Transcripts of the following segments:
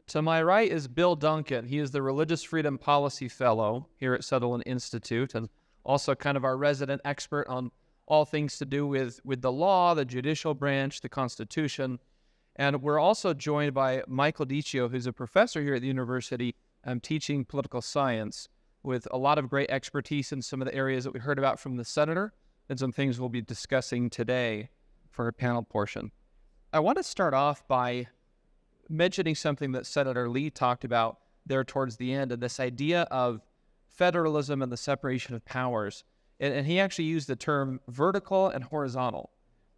To my right is Bill Duncan. He is the Religious Freedom Policy Fellow here at Sutherland Institute and also kind of our resident expert on all things to do with the law, the judicial branch, the Constitution. And we're also joined by Michael Dichio, who's a professor here at the university teaching political science with a lot of great expertise in some of the areas that we heard about from the senator and some things we'll be discussing today for our panel portion. I want to start off by mentioning something that Senator Lee talked about there towards the end, and this idea of federalism and the separation of powers. And he actually used the term vertical and horizontal.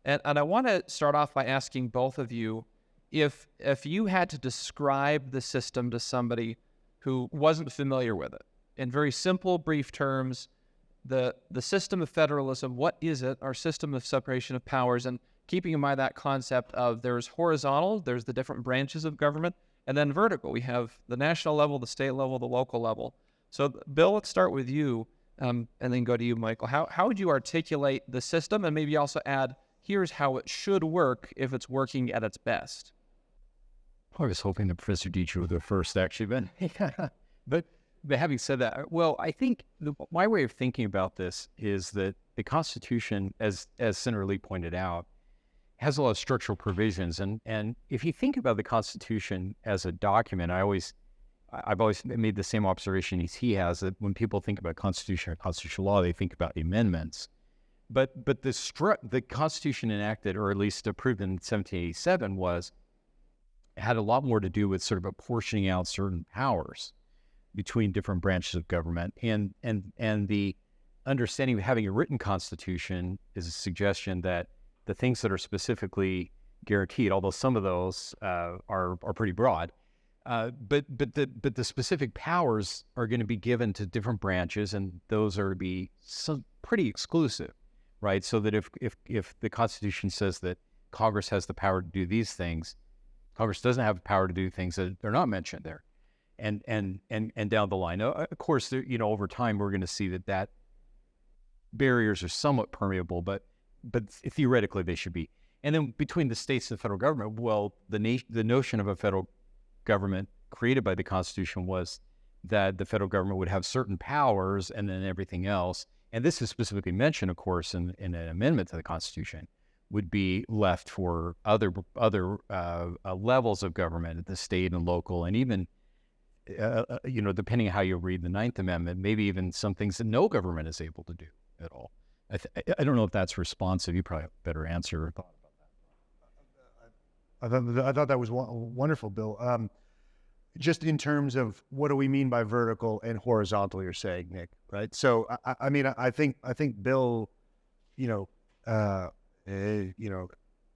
And I want to start off by asking both of you, if you had to describe the system to somebody who wasn't familiar with it, in very simple, brief terms, the system of federalism, what is it, our system of separation of powers, and keeping in mind that concept of there's horizontal, there's the different branches of government, and then vertical. We have the national level, the state level, the local level. So, Bill, let's start with you, and then go to you, Michael. How would you articulate the system, and maybe also add, here's how it should work if it's working at its best? I was hoping that Professor Dichio would go first, actually, but having said that, well, I think my way of thinking about this is that the Constitution, as Senator Lee pointed out, has a lot of structural provisions, and if you think about the Constitution as a document, I've always made the same observation as he has, that when people think about Constitution or constitutional law, they think about the amendments. But the Constitution enacted, or at least approved in 1787, had a lot more to do with sort of apportioning out certain powers between different branches of government, and the understanding of having a written Constitution is a suggestion that the things that are specifically guaranteed, although some of those are pretty broad, but the specific powers are going to be given to different branches, and those are to be pretty exclusive, right? So that if the Constitution says that Congress has the power to do these things, Congress doesn't have the power to do things that are not mentioned there, and down the line. Of course, over time we're going to see that barriers are somewhat permeable, but theoretically they should be. And then between the states and the federal government, well, the notion of a federal government created by the Constitution was that the federal government would have certain powers and then everything else. And this is specifically mentioned, of course, in an amendment to the Constitution, would be left for other levels of government at the state and local, and even depending on how you read the Ninth Amendment, maybe even some things that no government is able to do at all. I don't know if that's responsive. You probably have a better answer. I thought that was wonderful, Bill. Just in terms of what do we mean by vertical and horizontal, you're saying, Nick, right? So I think Bill,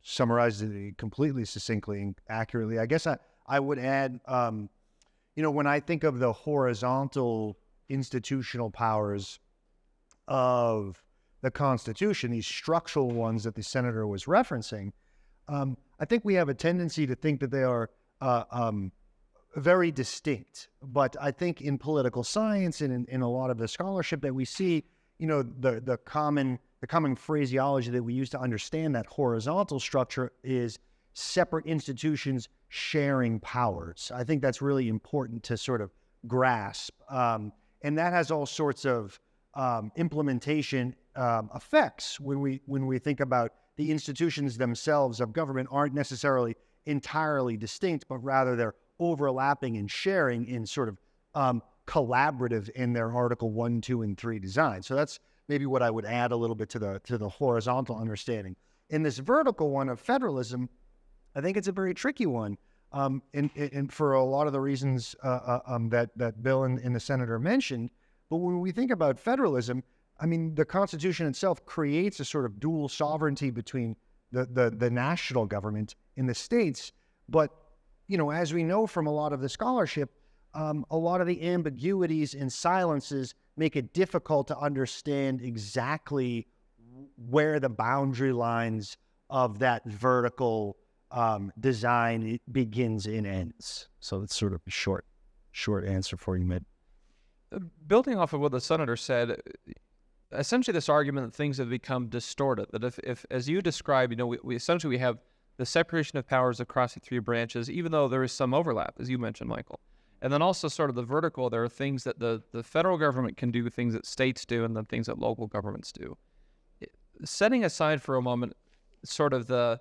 summarized it completely succinctly and accurately. I guess I would add, when I think of the horizontal institutional powers of the Constitution, these structural ones that the senator was referencing, I think we have a tendency to think that they are very distinct. But I think in political science and in a lot of the scholarship that we see, the common phraseology that we use to understand that horizontal structure is separate institutions sharing powers. I think that's really important to sort of grasp. And that has all sorts of implementation effects when we think about the institutions themselves of government aren't necessarily entirely distinct, but rather they're overlapping and sharing in sort of collaborative in their Article 1, 2, and 3 design. So that's maybe what I would add a little bit to the horizontal understanding. In this vertical one of federalism, I think it's a very tricky one, and for a lot of the reasons that Bill and the senator mentioned. But when we think about federalism, I mean, the Constitution itself creates a sort of dual sovereignty between the national government and the states. But, as we know from a lot of the scholarship, a lot of the ambiguities and silences make it difficult to understand exactly where the boundary lines of that vertical design begins and ends. So that's sort of a short answer for you, Mitt. Building off of what the senator said, essentially this argument that things have become distorted, that if as you describe, we essentially have the separation of powers across the three branches, even though there is some overlap, as you mentioned, Michael. And then also sort of the vertical, there are things that the federal government can do, things that states do, and then things that local governments do. Setting aside for a moment sort of the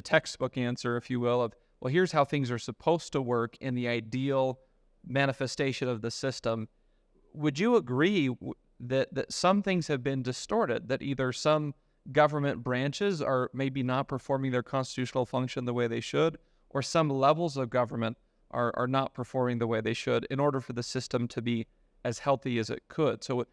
textbook answer, if you will, of, well, here's how things are supposed to work in the ideal manifestation of the system, would you agree that some things have been distorted, that either some government branches are maybe not performing their constitutional function the way they should, or some levels of government are not performing the way they should in order for the system to be as healthy as it could? So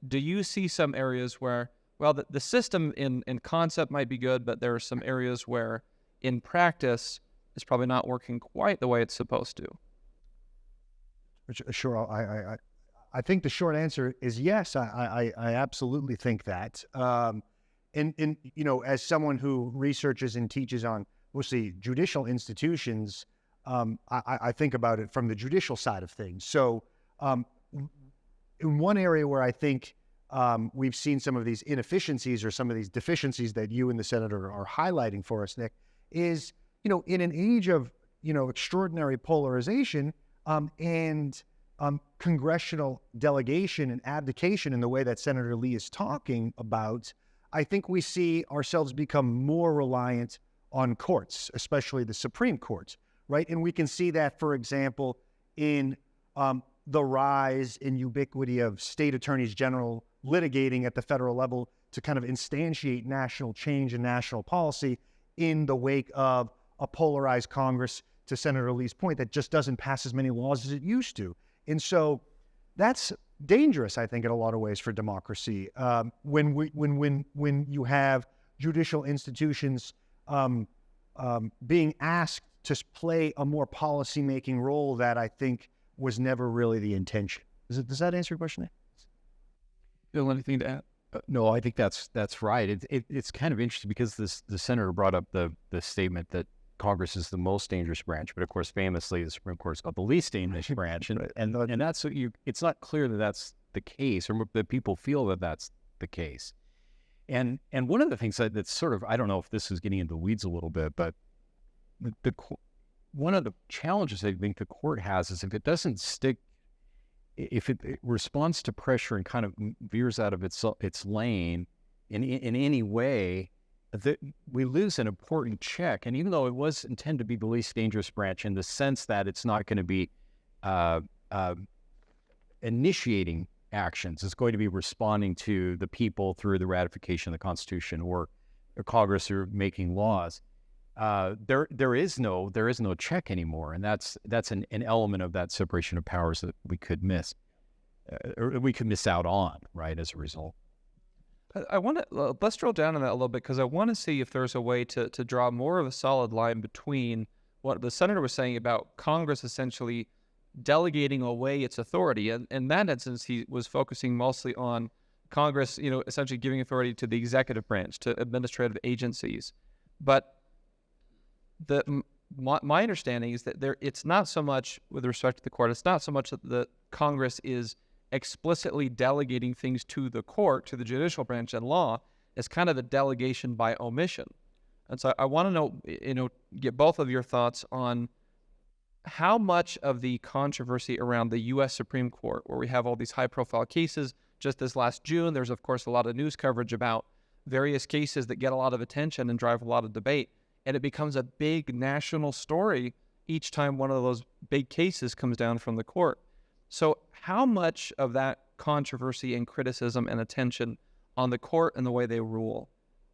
do you see some areas where, well, the system in concept might be good, but there are some areas where in practice it's probably not working quite the way it's supposed to? Sure. I think the short answer is yes. I absolutely think that. And as someone who researches and teaches on mostly judicial institutions, I think about it from the judicial side of things. So in one area where I think we've seen some of these inefficiencies or some of these deficiencies that you and the senator are highlighting for us, Nic, is, in an age of, extraordinary polarization and congressional delegation and abdication in the way that Senator Lee is talking about, I think we see ourselves become more reliant on courts, especially the Supreme Court, right? And we can see that, for example, in the rise in ubiquity of state attorneys general litigating at the federal level to kind of instantiate national change and national policy in the wake of a polarized Congress, to Senator Lee's point, that just doesn't pass as many laws as it used to. And so that's dangerous, I think, in a lot of ways for democracy. When you have judicial institutions being asked to play a more policy-making role that I think was never really the intention. Does that answer your question? Bill, anything to add? No, I think that's right. It's kind of interesting because the senator brought up the statement that Congress is the most dangerous branch, but of course, famously, the Supreme Court is called the least dangerous branch, and that's what it's not clear that that's the case, or that people feel that that's the case. And one of the things that's sort of, I don't know if this is getting into the weeds a little bit, but one of the challenges I think the court has is if it doesn't stick, if it responds to pressure and kind of veers out of its lane in any way, that we lose an important check. And even though it was intended to be the least dangerous branch in the sense that it's not going to be initiating actions, it's going to be responding to the people through the ratification of the Constitution or Congress or making laws. There is no check anymore, and that's an element of that separation of powers that we could miss, or we could miss out on, right, as a result. I want to let's drill down on that a little bit, because I want to see if there's a way to draw more of a solid line between what the senator was saying about Congress essentially delegating away its authority. And in that instance, he was focusing mostly on Congress, essentially giving authority to the executive branch, to administrative agencies. But my understanding is that it's not so much, with respect to the court, it's not so much that the Congress is explicitly delegating things to the court, to the judicial branch and law, as kind of a delegation by omission. And so I want to know, get both of your thoughts on how much of the controversy around the U.S. Supreme Court, where we have all these high-profile cases. Just this last June, there's, of course, a lot of news coverage about various cases that get a lot of attention and drive a lot of debate, and it becomes a big national story each time one of those big cases comes down from the court. So how much of that controversy and criticism and attention on the court and the way they rule,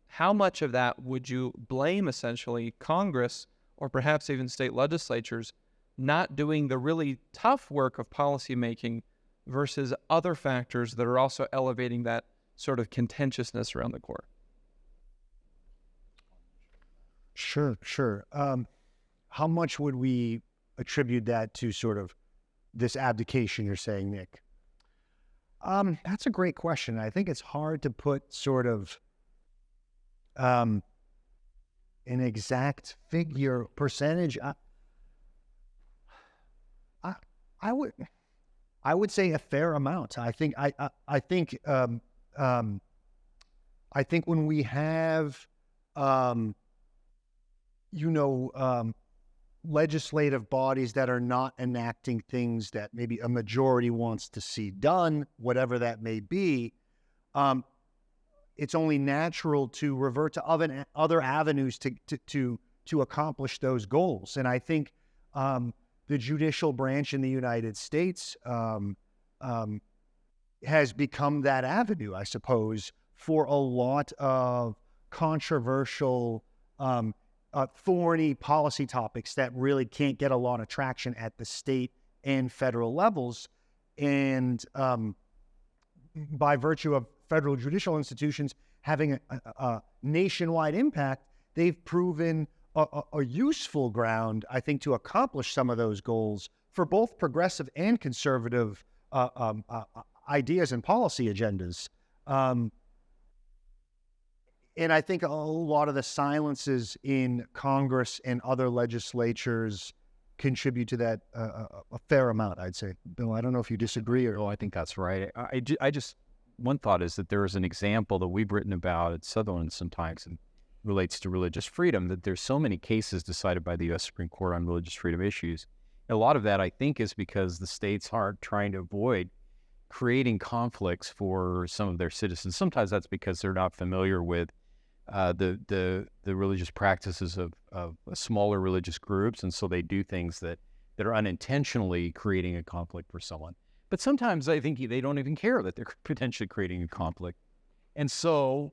how much of that would you blame essentially Congress or perhaps even state legislatures not doing the really tough work of policymaking versus other factors that are also elevating that sort of contentiousness around the court? Sure. How much would we attribute that to sort of this abdication you're saying, Nic? That's a great question. I think it's hard to put sort of an exact figure, percentage. I would say a fair amount. I think when we have legislative bodies that are not enacting things that maybe a majority wants to see done, whatever that may be, it's only natural to revert to other avenues to accomplish those goals. And I think the judicial branch in the United States has become that avenue, I suppose, for a lot of controversial, thorny policy topics that really can't get a lot of traction at the state and federal levels. And by virtue of federal judicial institutions having a nationwide impact, they've proven a useful ground, I think, to accomplish some of those goals for both progressive and conservative ideas and policy agendas. And I think a lot of the silences in Congress and other legislatures contribute to that a fair amount, I'd say. Bill, I don't know if you disagree or... Oh, I think that's right. I just, one thought is that there is an example that we've written about at Sutherland sometimes, and relates to religious freedom, that there's so many cases decided by the U.S. Supreme Court on religious freedom issues. And a lot of that, I think, is because the states are trying to avoid creating conflicts for some of their citizens. Sometimes that's because they're not familiar with the religious practices of smaller religious groups, and so they do things that are unintentionally creating a conflict for someone. But sometimes I think they don't even care that they're potentially creating a conflict. And so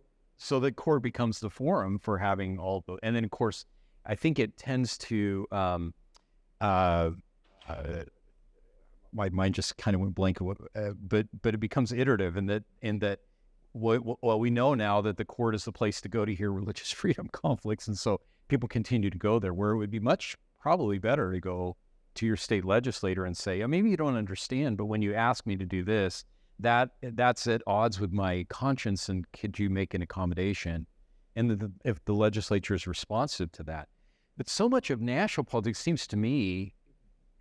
the court becomes the forum for having all the, and then of course, I think it tends to, my mind just kind of went blank, but it becomes iterative in that well, we know now that the court is the place to go to hear religious freedom conflicts, and so people continue to go there, where it would be probably better to go to your state legislator and say, oh, maybe you don't understand, but when you ask me to do this, that's at odds with my conscience, and could you make an accommodation? And if the legislature is responsive to that. But so much of national politics seems to me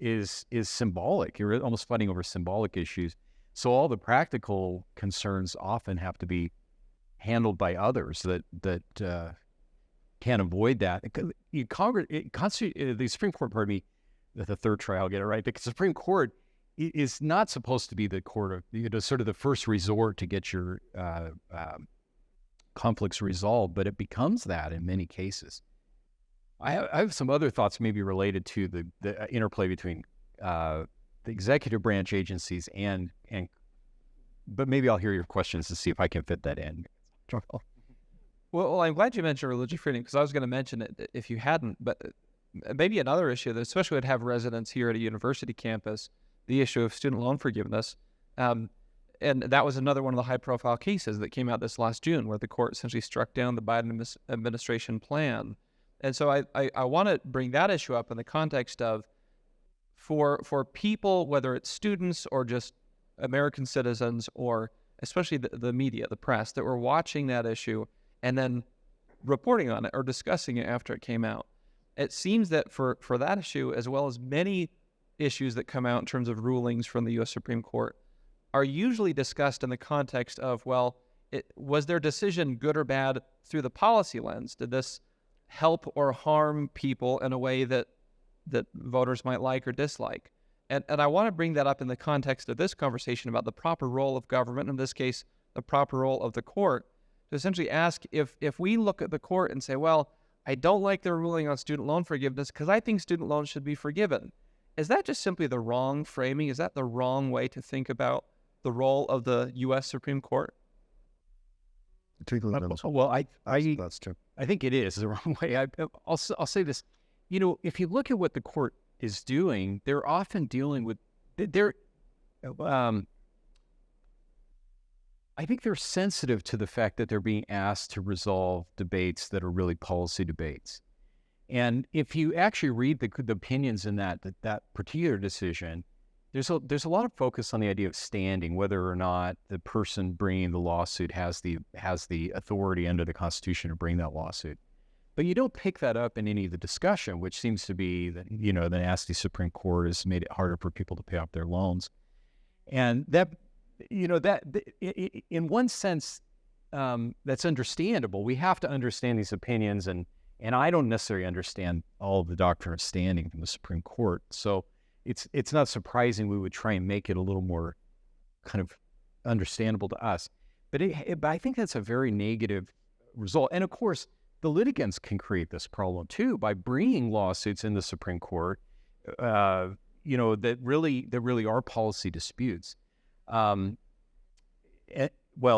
is symbolic. You're almost fighting over symbolic issues. So all the practical concerns often have to be handled by others that can't avoid that. The Supreme Court, pardon me, the third try I'll get it right, because the Supreme Court is not supposed to be the court of, sort of the first resort to get your conflicts resolved, but it becomes that in many cases. I have some other thoughts maybe related to the interplay between the executive branch agencies but maybe I'll hear your questions to see if I can fit that in. Well, I'm glad you mentioned religious freedom, because I was going to mention it if you hadn't, but maybe another issue that especially would have residents here at a university campus, the issue of student loan forgiveness. And that was another one of the high-profile cases that came out this last June, where the court essentially struck down the Biden administration plan. And so I want to bring that issue up in the context of, for people, whether it's students or just American citizens, or especially the media, the press, that were watching that issue and then reporting on it or discussing it after it came out. It seems that for that issue, as well as many issues that come out in terms of rulings from the U.S. Supreme Court, are usually discussed in the context of, well, was their decision good or bad through the policy lens? Did this help or harm people in a way that voters might like or dislike? And I want to bring that up in the context of this conversation about the proper role of government, in this case, the proper role of the court, to essentially ask if we look at the court and say, well, I don't like their ruling on student loan forgiveness because I think student loans should be forgiven. Is that just simply the wrong framing? Is that the wrong way to think about the role of the U.S. Supreme Court? Well, That's true. I think it is the wrong way. I'll say this. If you look at what the court is doing, they're often dealing with, I think they're sensitive to the fact that they're being asked to resolve debates that are really policy debates. And if you actually read the opinions in that particular decision, there's a lot of focus on the idea of standing, whether or not the person bringing the lawsuit has the authority under the Constitution to bring that lawsuit. But you don't pick that up in any of the discussion, which seems to be that, the nasty Supreme Court has made it harder for people to pay off their loans. And that in one sense, that's understandable. We have to understand these opinions and And I don't necessarily understand all of the doctrine of standing from the Supreme Court. So it's not surprising we would try and make it a little more kind of understandable to us. But I think that's a very negative result. And of course, the litigants can create this problem too by bringing lawsuits in the Supreme Court, that really are policy disputes. Well,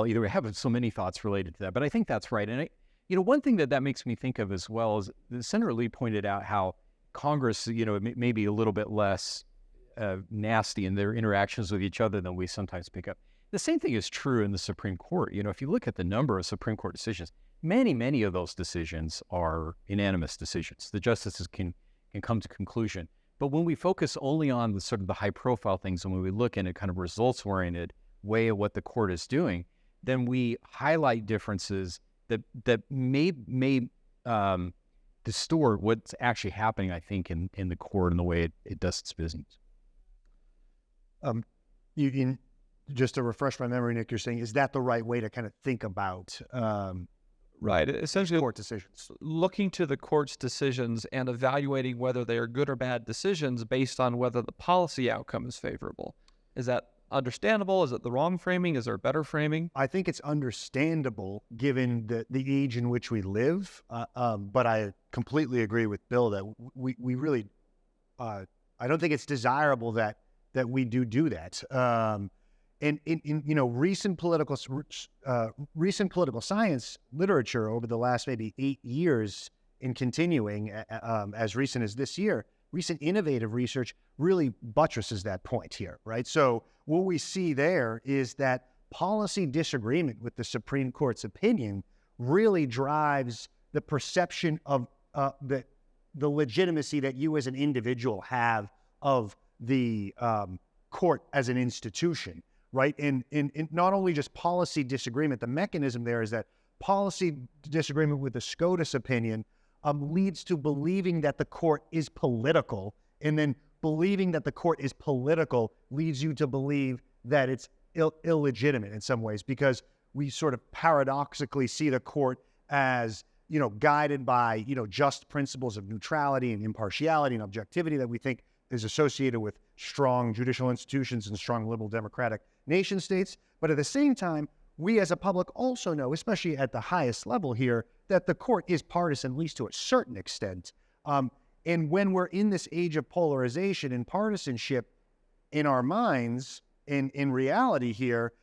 either we have so many thoughts related to that, but I think that's right. And one thing that makes me think of as well is Senator Lee pointed out how Congress, may be a little bit less nasty in their interactions with each other than we sometimes pick up. The same thing is true in the Supreme Court. If you look at the number of Supreme Court decisions, many of those decisions are unanimous decisions. The justices can come to conclusion. But when we focus only on the sort of the high-profile things, and when we look in a kind of results-oriented way of what the court is doing, then we highlight differences that may distort what's actually happening, I think, in the court and the way it does its business. Just to refresh my memory, Nick, you're saying, is that the right way to kind of think about right? Essentially, court decisions? Looking to the court's decisions and evaluating whether they are good or bad decisions based on whether the policy outcome is favorable. Is that understandable? Is it the wrong framing? Is there a better framing? I think it's understandable given the age in which we live, but I completely agree with Bill that we really, I don't think it's desirable that we do that. And in recent political science literature over the last maybe 8 years, and continuing as recent as this year, recent innovative research really buttresses that point here, right? So what we see there is that policy disagreement with the Supreme Court's opinion really drives the perception of the legitimacy that you as an individual have of the court as an institution, right? And not only just policy disagreement, the mechanism there is that policy disagreement with the SCOTUS opinion leads to believing that the court is political, and then believing that the court is political leads you to believe that it's illegitimate in some ways, because we sort of paradoxically see the court as, guided by, just principles of neutrality and impartiality and objectivity that we think is associated with strong judicial institutions and strong liberal democratic nation states. But at the same time, we as a public also know, especially at the highest level here, that the court is partisan, at least to a certain extent. And when we're in this age of polarization and partisanship in our minds, in reality here,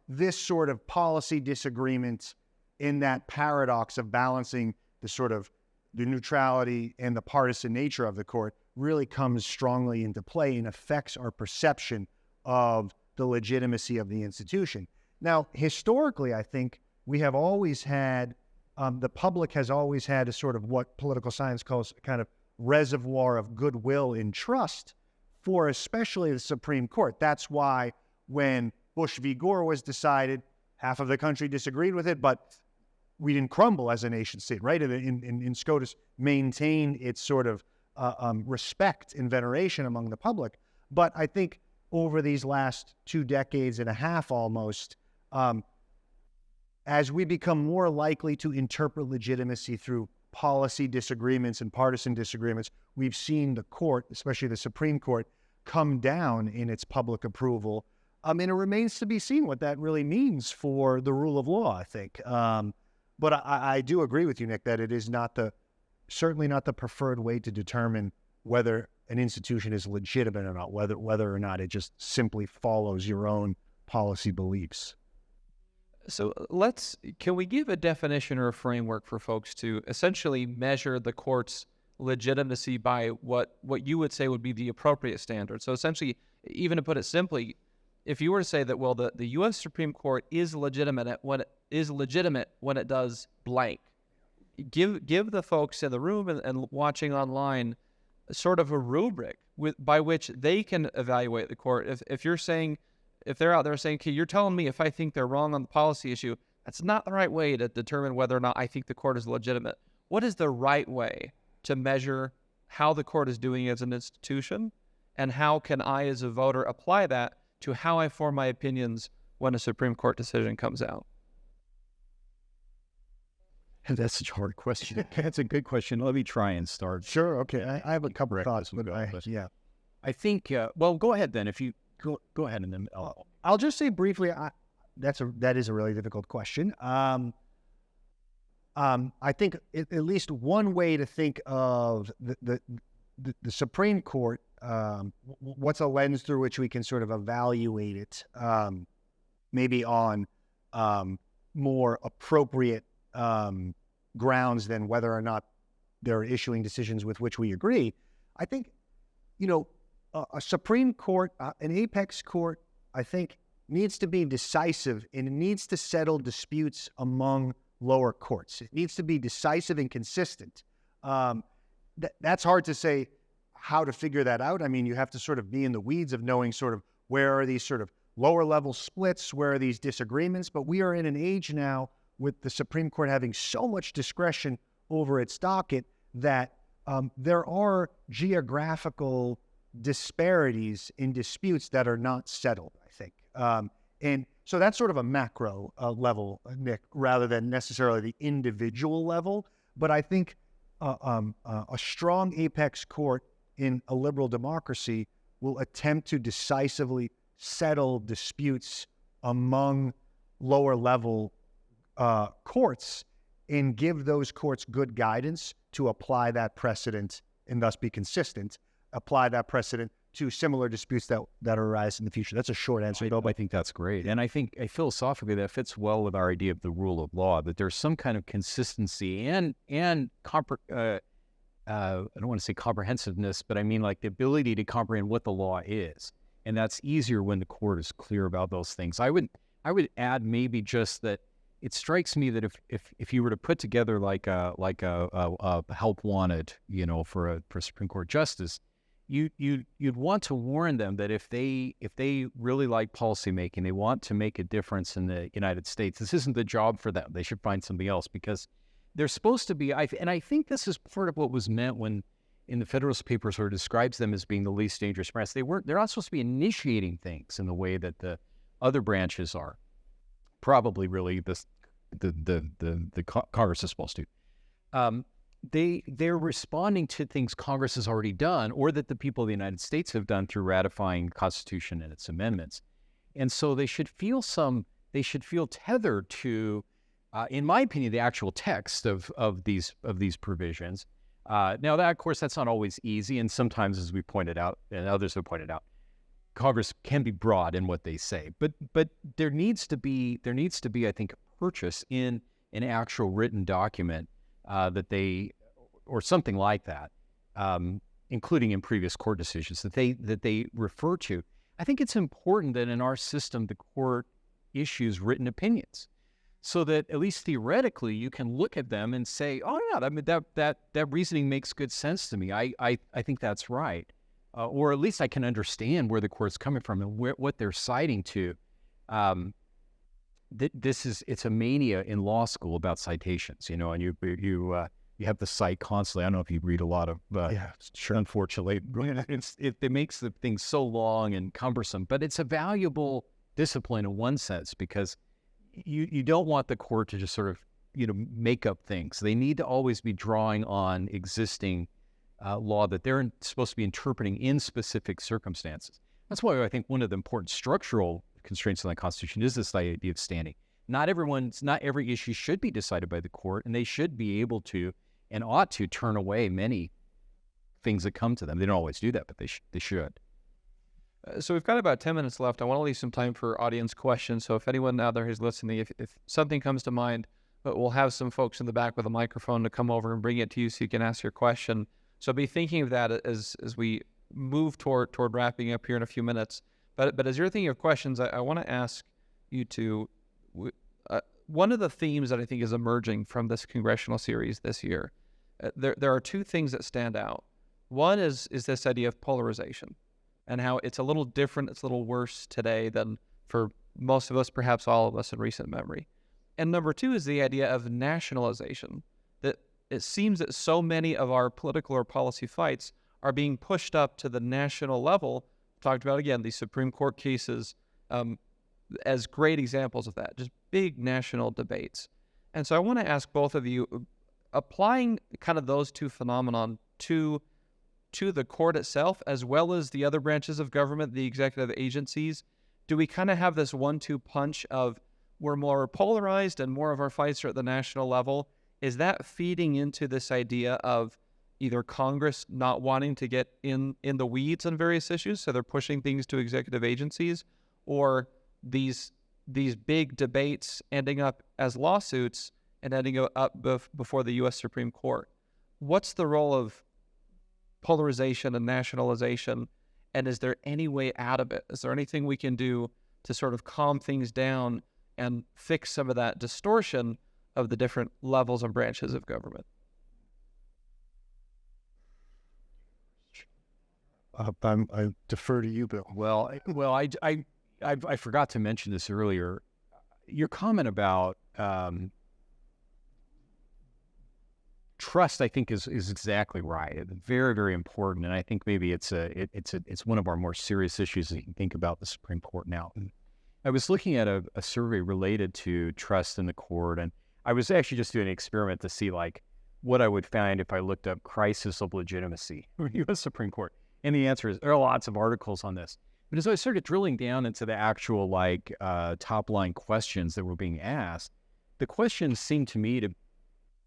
this sort of policy disagreement in that paradox of balancing the neutrality and the partisan nature of the court really comes strongly into play and affects our perception of the legitimacy of the institution. Now, historically, I think we have always had, the public has always had a sort of what political science calls a kind of reservoir of goodwill and trust for especially the Supreme Court. That's why when Bush v. Gore was decided, half of the country disagreed with it, but we didn't crumble as a nation state, right? And SCOTUS maintained its sort of respect and veneration among the public. But I think over these last 2 decades and a half almost, as we become more likely to interpret legitimacy through policy disagreements and partisan disagreements, we've seen the court, especially the Supreme Court, come down in its public approval. And it remains to be seen what that really means for the rule of law, I think. But I do agree with you, Nick, that it is certainly not the preferred way to determine whether an institution is legitimate or not, whether or not it just simply follows your own policy beliefs. So can we give a definition or a framework for folks to essentially measure the court's legitimacy by what you would say would be the appropriate standard? So essentially, even to put it simply, if you were to say that, well, the U.S. Supreme Court is legitimate when it does blank, give the folks in the room and watching online sort of a rubric by which they can evaluate the court. If they're out there saying, okay, you're telling me if I think they're wrong on the policy issue, that's not the right way to determine whether or not I think the court is legitimate. What is the right way to measure how the court is doing as an institution, and how can I as a voter apply that to how I form my opinions when a Supreme Court decision comes out? That's such a hard question. That's a good question. Let me try and start. Sure. Okay. I have a couple of thoughts, but yeah. I think. Well, go ahead then. If you go ahead and then I'll just say briefly. That is a really difficult question. I think at least one way to think of the Supreme Court, what's a lens through which we can sort of evaluate it, maybe on more appropriate grounds than whether or not they're issuing decisions with which we agree. I think, a Supreme Court, an apex court, I think needs to be decisive, and it needs to settle disputes among lower courts. It needs to be decisive and consistent. That's hard to say how to figure that out. I mean, you have to sort of be in the weeds of knowing sort of where are these sort of lower level splits, where are these disagreements. But we are in an age now with the Supreme Court having so much discretion over its docket that there are geographical disparities in disputes that are not settled, I think. And so that's sort of a macro level, Nick, rather than necessarily the individual level. But I think a strong apex court in a liberal democracy will attempt to decisively settle disputes among lower level courts and give those courts good guidance to apply that precedent and thus be consistent, apply that precedent to similar disputes that arise in the future. That's a short answer. I think that's great. And I think philosophically that fits well with our idea of the rule of law, that there's some kind of consistency and I don't want to say comprehensiveness, but I mean like the ability to comprehend what the law is. And that's easier when the court is clear about those things. I would add maybe just that it strikes me that if you were to put together like a help wanted, for a Supreme Court justice, you'd want to warn them that if they really like policymaking, they want to make a difference in the United States, this isn't the job for them. They should find somebody else, because they're supposed to be. And I think this is part of what was meant when in the Federalist Papers where it describes them as being the least dangerous branch. They're not supposed to be initiating things in the way that the other branches are. Probably really the Congress is supposed to. They're responding to things Congress has already done, or that the people of the United States have done through ratifying the Constitution and its amendments. And so they should feel tethered to, in my opinion, the actual text of these provisions. Now that, of course, that's not always easy. And sometimes, as we pointed out, and others have pointed out, Congress can be broad in what they say, but there needs to be, I think, a purchase in an actual written document or something like that, including in previous court decisions that they refer to. I think it's important that in our system the court issues written opinions, so that at least theoretically you can look at them and say, "Oh yeah, that reasoning makes good sense to me. I think that's right." Or at least I can understand where the court's coming from and what they're citing to. It's a mania in law school about citations, and you have the cite constantly. I don't know if you read a lot of, sure. Unfortunately, it makes the thing so long and cumbersome, but it's a valuable discipline in one sense, because you don't want the court to just sort of, make up things. They need to always be drawing on existing law that they're supposed to be interpreting in specific circumstances. That's why I think one of the important structural constraints on the Constitution is this idea of standing. Not every issue should be decided by the court, and they should be able to and ought to turn away many things that come to them. They don't always do that, but they should. So we've got about 10 minutes left. I want to leave some time for audience questions. So if anyone out there who's listening, if something comes to mind, but we'll have some folks in the back with a microphone to come over and bring it to you so you can ask your question. So be thinking of that as we move toward wrapping up here in a few minutes. But as you're thinking of questions, I want to ask you to, one of the themes that I think is emerging from this congressional series this year, there are two things that stand out. One is this idea of polarization and how it's a little different, it's a little worse today than for most of us, perhaps all of us in recent memory. And number two is the idea of nationalization, that it seems that so many of our political or policy fights are being pushed up to the national level. Talked about, again, these Supreme Court cases as great examples of that, just big national debates. And so I want to ask both of you, applying kind of those two phenomenon to the court itself, as well as the other branches of government, the executive agencies, do we kind of have this 1-2 punch of we're more polarized and more of our fights are at the national level? Is that feeding into this idea of either Congress not wanting to get in the weeds on various issues, so they're pushing things to executive agencies, or these big debates ending up as lawsuits and ending up before the U.S. Supreme Court? What's the role of polarization and nationalization, and is there any way out of it? Is there anything we can do to sort of calm things down and fix some of that distortion of the different levels and branches of government? I defer to you, Bill. Well, I forgot to mention this earlier. Your comment about trust, I think, is exactly right. It's very, very important, and I think maybe it's one of our more serious issues that you can think about the Supreme Court now. I was looking at a survey related to trust in the court, and I was actually just doing an experiment to see like what I would find if I looked up crisis of legitimacy for the U.S. Supreme Court. And the answer is there are lots of articles on this. But as I started drilling down into the actual like top line questions that were being asked, the questions seemed to me to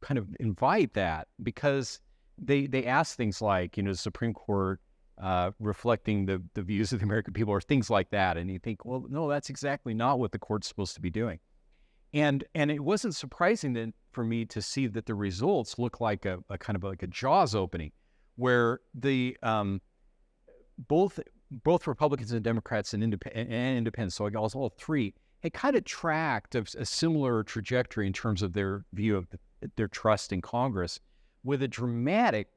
kind of invite that, because they ask things like, the Supreme Court reflecting the views of the American people, or things like that. And you think, well, no, that's exactly not what the court's supposed to be doing. And it wasn't surprising then for me to see that the results look like a kind of like a Jaws opening, where the both Republicans and Democrats and independents, so I guess all three, had kind of tracked a similar trajectory in terms of their view of their trust in Congress, with a dramatic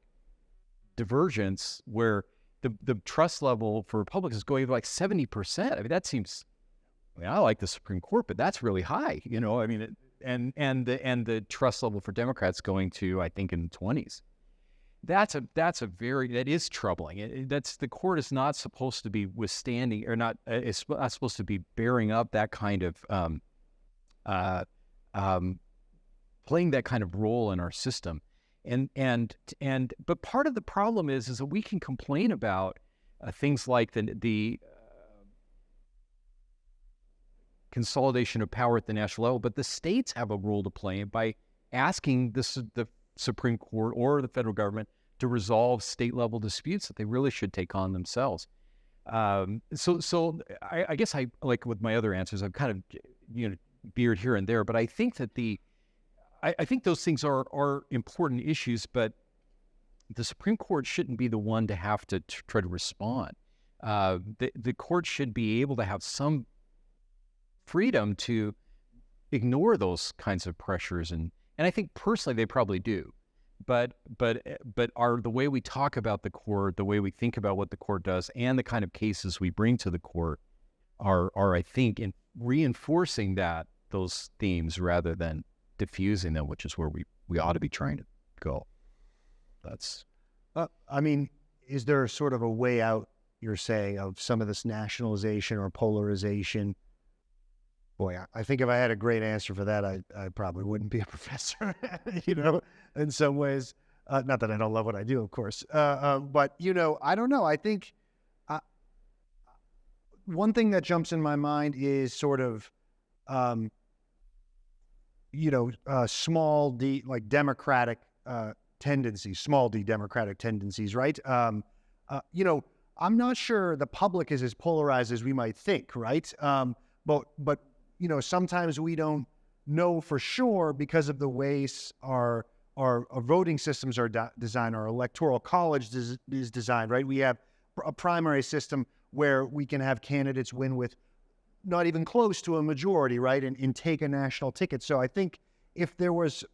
divergence where the trust level for Republicans is going to like 70%. I mean, that seems, I like the Supreme Court, but that's really high, I mean, and the trust level for Democrats going to, I think, in the 20s. That is troubling. The court is not supposed to be withstanding, or not, it's not supposed to be bearing up that kind of, playing that kind of role in our system. But part of the problem is that we can complain about things like the consolidation of power at the national level, but the states have a role to play by asking the Supreme Court or the federal government to resolve state-level disputes that they really should take on themselves. So I guess I, like with my other answers, I've kind of veered here and there, but I think that I think those things are important issues, but the Supreme Court shouldn't be the one to have to try to respond. The court should be able to have some freedom to ignore those kinds of pressures, and I think personally they probably do. But the way we talk about the court, the way we think about what the court does, and the kind of cases we bring to the court are I think, in reinforcing those themes rather than diffusing them, which is where we ought to be trying to go. That's. I mean, is there sort of a way out, you're saying, of some of this nationalization or polarization? Boy, I think if I had a great answer for that, I probably wouldn't be a professor, in some ways. Not that I don't love what I do, of course. But, I don't know. I think one thing that jumps in my mind is sort of, small d, like democratic tendencies, small d democratic tendencies, right? I'm not sure the public is as polarized as we might think, right? But sometimes we don't know for sure because of the ways our voting systems are designed, our electoral college is designed, right? We have a primary system where we can have candidates win with not even close to a majority, right? And take a national ticket. So I think if there was,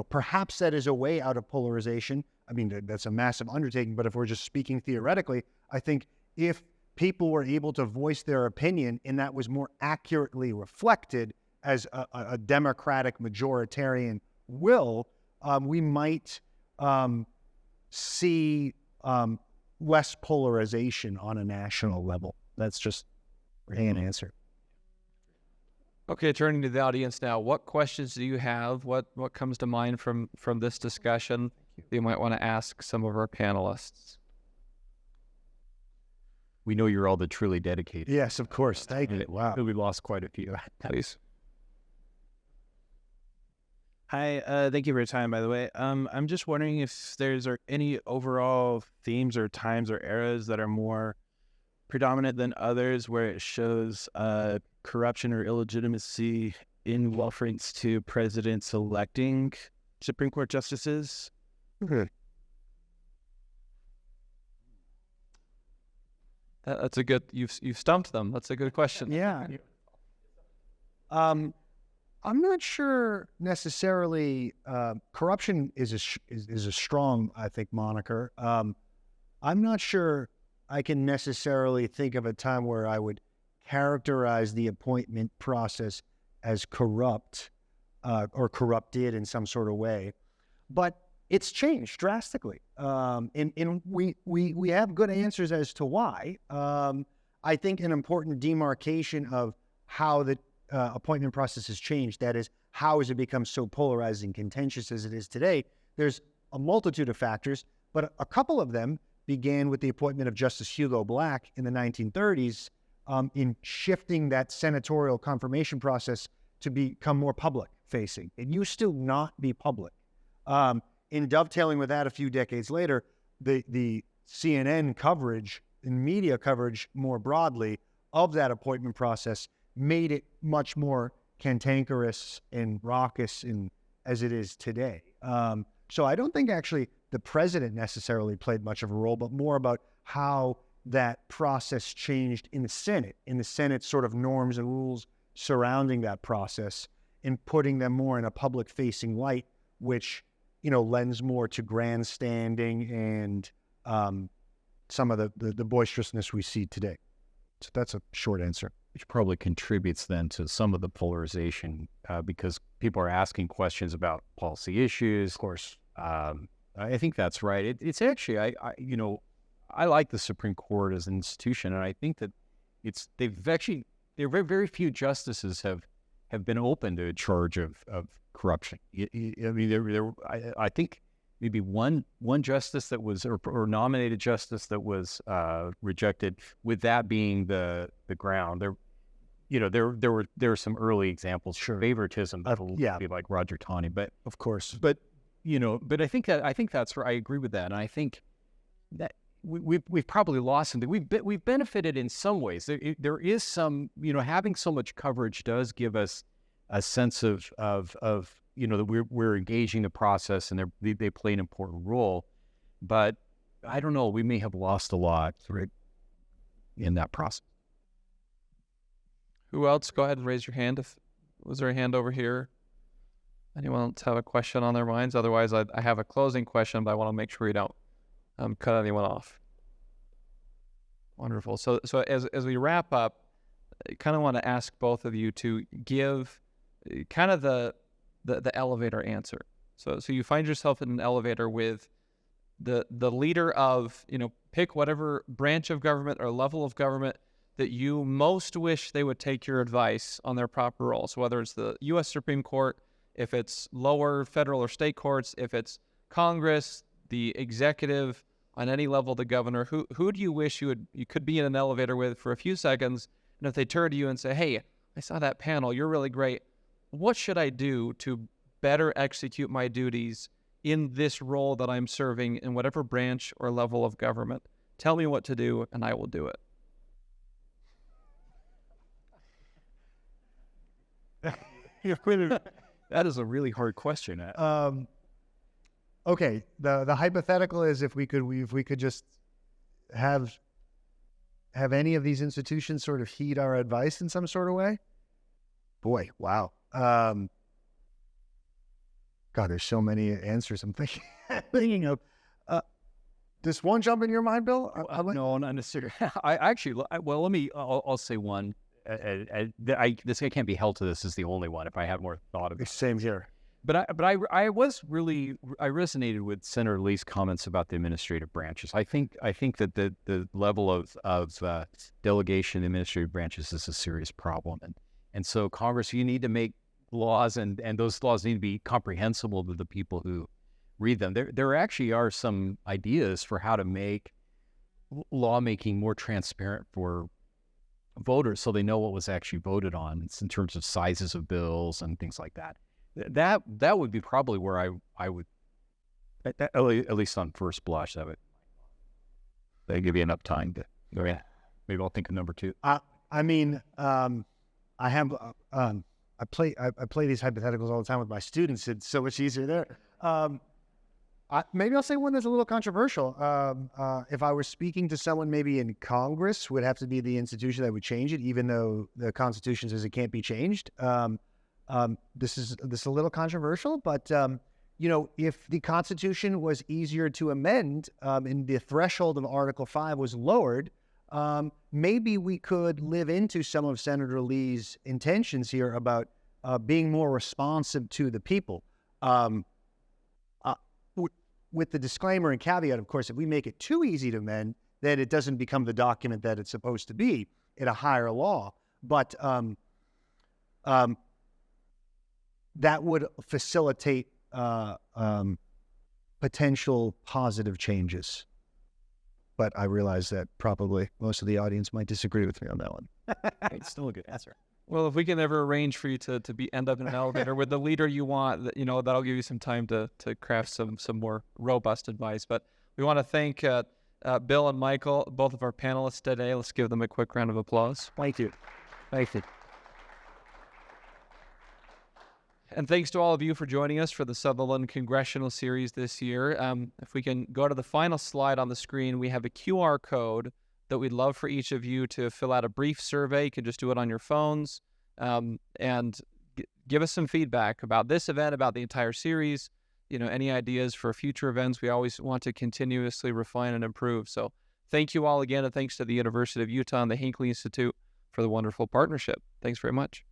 perhaps that is a way out of polarization. I mean, that's a massive undertaking, but if we're just speaking theoretically, I think if people were able to voice their opinion and that was more accurately reflected as a democratic majoritarian will, we might see less polarization on a national level. That's just an answer. Okay, turning to the audience now. What questions do you have? What comes to mind from this discussion that you might want to ask some of our panelists? We know you're all the truly dedicated. Yes, of course. Thank you. Wow. We lost quite a few. Please. Hi, thank you for your time, by the way. I'm just wondering if there's any overall themes or times or eras that are more predominant than others where it shows corruption or illegitimacy in reference to presidents electing Supreme Court justices. That's a good. You've stumped them. That's a good question. Yeah. I'm not sure necessarily. Corruption is a strong, I think, moniker. I'm not sure I can necessarily think of a time where I would characterize the appointment process as corrupt or corrupted in some sort of way, but it's changed drastically. And we have good answers as to why. I think an important demarcation of how the appointment process has changed, that is, how has it become so polarized and contentious as it is today? There's a multitude of factors, but a couple of them began with the appointment of Justice Hugo Black in the 1930s in shifting that senatorial confirmation process to become more public-facing. It used to not be public. In dovetailing with that a few decades later, the CNN coverage and media coverage more broadly of that appointment process made it much more cantankerous and raucous as it is today. So I don't think actually the president necessarily played much of a role, but more about how that process changed in the Senate's sort of norms and rules surrounding that process and putting them more in a public-facing light, which, you know, lends more to grandstanding and some of the boisterousness we see today. So that's a short answer. Which probably contributes then to some of the polarization because people are asking questions about policy issues. Of course. I think that's right. It's actually, I like the Supreme Court as an institution, and I think that there are very few justices have been open to a charge of corruption. I mean, I think maybe one justice that was, or nominated justice that was rejected, with that being the ground. There were some early examples of favoritism, like Roger Taney, but of course. But I think that's right. I agree with that, and I think that we've probably lost something. We've benefited in some ways. There is some, having so much coverage does give us a sense of that we're engaging the process, and they play an important role. But I don't know. We may have lost a lot in that process. Who else? Go ahead and raise your hand. Was there a hand over here? Anyone else have a question on their minds? Otherwise, I have a closing question, but I want to make sure we don't cut anyone off. Wonderful. So as we wrap up, I kind of want to ask both of you to give kind of the elevator answer. So you find yourself in an elevator with the leader of, pick whatever branch of government or level of government that you most wish they would take your advice on their proper role. So whether it's the U.S. Supreme Court, if it's lower federal or state courts, if it's Congress, the executive, on any level, the governor, who do you wish you could be in an elevator with for a few seconds, and if they turn to you and say, hey, I saw that panel, you're really great, what should I do to better execute my duties in this role that I'm serving in whatever branch or level of government? Tell me what to do, and I will do it. That is a really hard question. Okay, the hypothetical is if we could just have any of these institutions sort of heed our advice in some sort of way. Boy, wow. God, there's so many answers I'm thinking of. Does one jump in your mind, Bill? No, not necessarily. I'll say one. This I can't be held to this as the only one. If I had more thought of it. Same here. But I resonated with Senator Lee's comments about the administrative branches. I think that the level of delegation in the administrative branches is a serious problem, And so Congress, you need to make laws, and those laws need to be comprehensible to the people who read them. There actually are some ideas for how to make lawmaking more transparent for voters, so they know what was actually voted on. It's in terms of sizes of bills and things like that. That would be probably where I would, at least on first blush, that would they give you enough time to go ahead. Maybe I'll think of number two. I mean, I have I play these hypotheticals all the time with my students. It's so much easier there. Maybe I'll say one that's a little controversial. If I were speaking to someone maybe in Congress, would have to be the institution that would change it, even though the Constitution says it can't be changed. This is a little controversial, but if the Constitution was easier to amend and the threshold of Article 5 was lowered, maybe we could live into some of Senator Lee's intentions here about being more responsive to the people. With the disclaimer and caveat, of course, if we make it too easy to amend, then it doesn't become the document that it's supposed to be in a higher law. But that would facilitate potential positive changes. But I realize that probably most of the audience might disagree with me on that one. It's still a good answer. Well, if we can ever arrange for you to end up in an elevator with the leader you want, that'll give you some time to craft some more robust advice. But we want to thank Bill and Michael, both of our panelists today. Let's give them a quick round of applause. Thank you. Thank you. And thanks to all of you for joining us for the Sutherland Congressional Series this year. If we can go to the final slide on the screen, we have a QR code that we'd love for each of you to fill out a brief survey. You can just do it on your phones and give us some feedback about this event, about the entire series, any ideas for future events. We always want to continuously refine and improve. So thank you all again, and thanks to the University of Utah and the Hinckley Institute for the wonderful partnership. Thanks very much.